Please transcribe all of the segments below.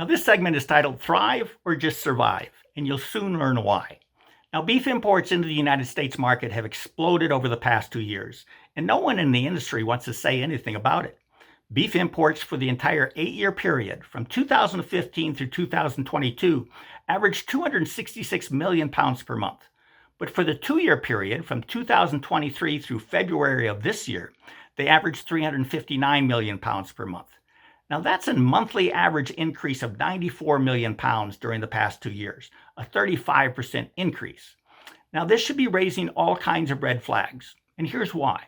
Now, this segment is titled Thrive or Just Survive, and you'll soon learn why. Now, beef imports into the United States market have exploded over the past 2 years, and no one in the industry wants to say anything about it. Beef imports for the entire 8-year period, from 2015 through 2022, averaged 266 million pounds per month. But for the 2-year period, from 2023 through February of this year, they averaged 359 million pounds per month. Now, that's a monthly average increase of 94 million pounds during the past 2 years, a 35% increase. Now, this should be raising all kinds of red flags, and here's why.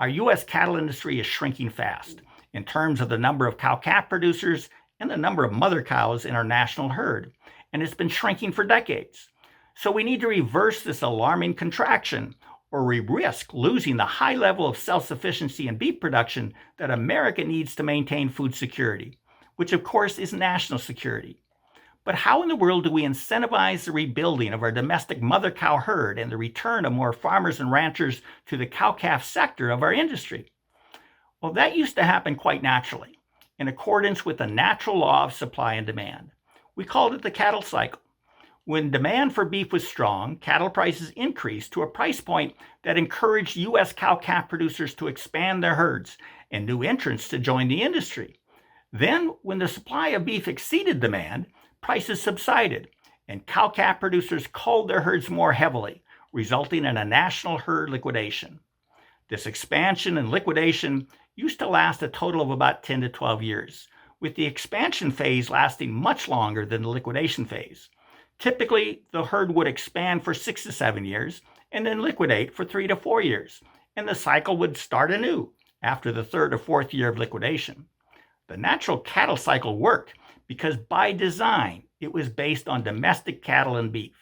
Our U.S. cattle industry is shrinking fast in terms of the number of cow-calf producers and the number of mother cows in our national herd, and it's been shrinking for decades. So we need to reverse this alarming contraction, or we risk losing the high level of self-sufficiency in beef production that America needs to maintain food security, which of course is national security. But how in the world do we incentivize the rebuilding of our domestic mother cow herd and the return of more farmers and ranchers to the cow-calf sector of our industry? Well, that used to happen quite naturally, in accordance with the natural law of supply and demand. We called it the cattle cycle. When demand for beef was strong, cattle prices increased to a price point that encouraged U.S. cow-calf producers to expand their herds and new entrants to join the industry. Then, when the supply of beef exceeded demand, prices subsided, and cow-calf producers culled their herds more heavily, resulting in a national herd liquidation. This expansion and liquidation used to last a total of about 10 to 12 years, with the expansion phase lasting much longer than the liquidation phase. Typically, the herd would expand for 6 to 7 years and then liquidate for 3 to 4 years, and the cycle would start anew after the 3rd or 4th year of liquidation. The natural cattle cycle worked because by design, it was based on domestic cattle and beef.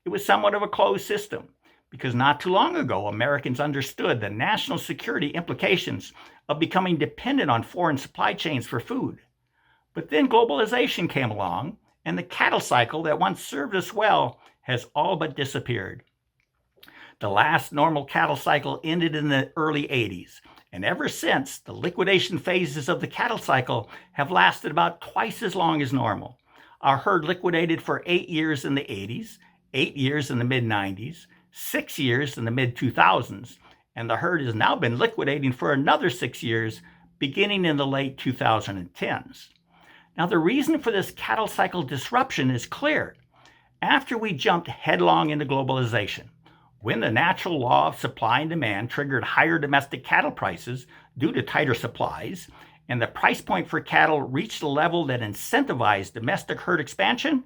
It was somewhat of a closed system because not too long ago, Americans understood the national security implications of becoming dependent on foreign supply chains for food. But then globalization came along, and the cattle cycle that once served us well has all but disappeared. The last normal cattle cycle ended in the early 80s, and ever since, the liquidation phases of the cattle cycle have lasted about twice as long as normal. Our herd liquidated for 8 years in the 80s, 8 years in the mid-90s, 6 years in the mid-2000s, and the herd has now been liquidating for another 6 years, beginning in the late 2010s. Now, the reason for this cattle cycle disruption is clear. After we jumped headlong into globalization, when the natural law of supply and demand triggered higher domestic cattle prices due to tighter supplies, and the price point for cattle reached a level that incentivized domestic herd expansion,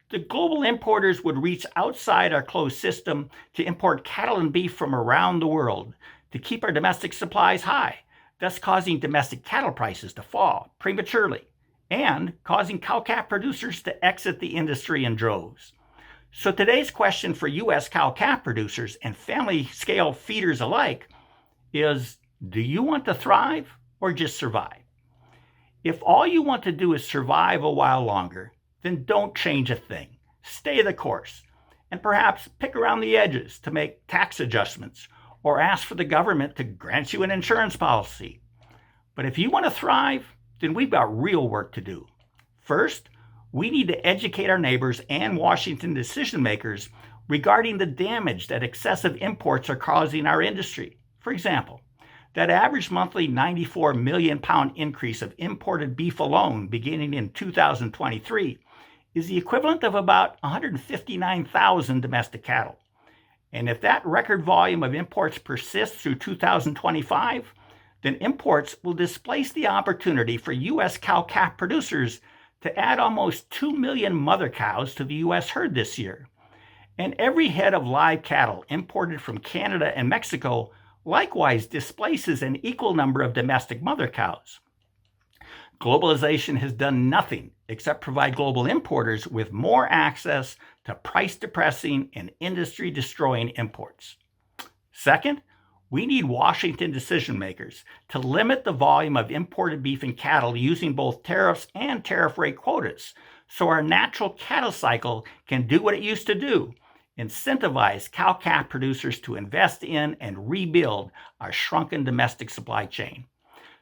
the global importers would reach outside our closed system to import cattle and beef from around the world to keep our domestic supplies high, thus causing domestic cattle prices to fall prematurely, and causing cow-calf producers to exit the industry in droves. So today's question for U.S. cow-calf producers and family-scale feeders alike is, do you want to thrive or just survive? If all you want to do is survive a while longer, then don't change a thing. Stay the course, and perhaps pick around the edges to make tax adjustments or ask for the government to grant you an insurance policy. But if you want to thrive, then we've got real work to do. First, we need to educate our neighbors and Washington decision makers regarding the damage that excessive imports are causing our industry. For example, that average monthly 94 million pound increase of imported beef alone beginning in 2023 is the equivalent of about 159,000 domestic cattle. And if that record volume of imports persists through 2025, then imports will displace the opportunity for U.S. cow-calf producers to add almost 2 million mother cows to the U.S. herd this year. And every head of live cattle imported from Canada and Mexico likewise displaces an equal number of domestic mother cows. Globalization has done nothing except provide global importers with more access to price-depressing and industry-destroying imports. Second, we need Washington decision makers to limit the volume of imported beef and cattle using both tariffs and tariff rate quotas so our natural cattle cycle can do what it used to do, incentivize cow-calf producers to invest in and rebuild our shrunken domestic supply chain.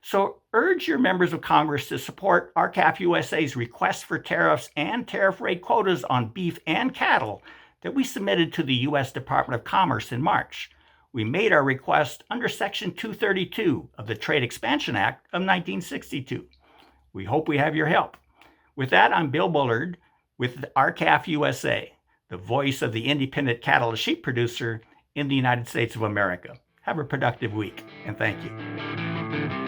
So urge your members of Congress to support RCAF USA's request for tariffs and tariff rate quotas on beef and cattle that we submitted to the U.S. Department of Commerce in March. We made our request under Section 232 of the Trade Expansion Act of 1962. We hope we have your help. With that, I'm Bill Bullard with RCAF USA, the voice of the independent cattle and sheep producer in the United States of America. Have a productive week, and thank you.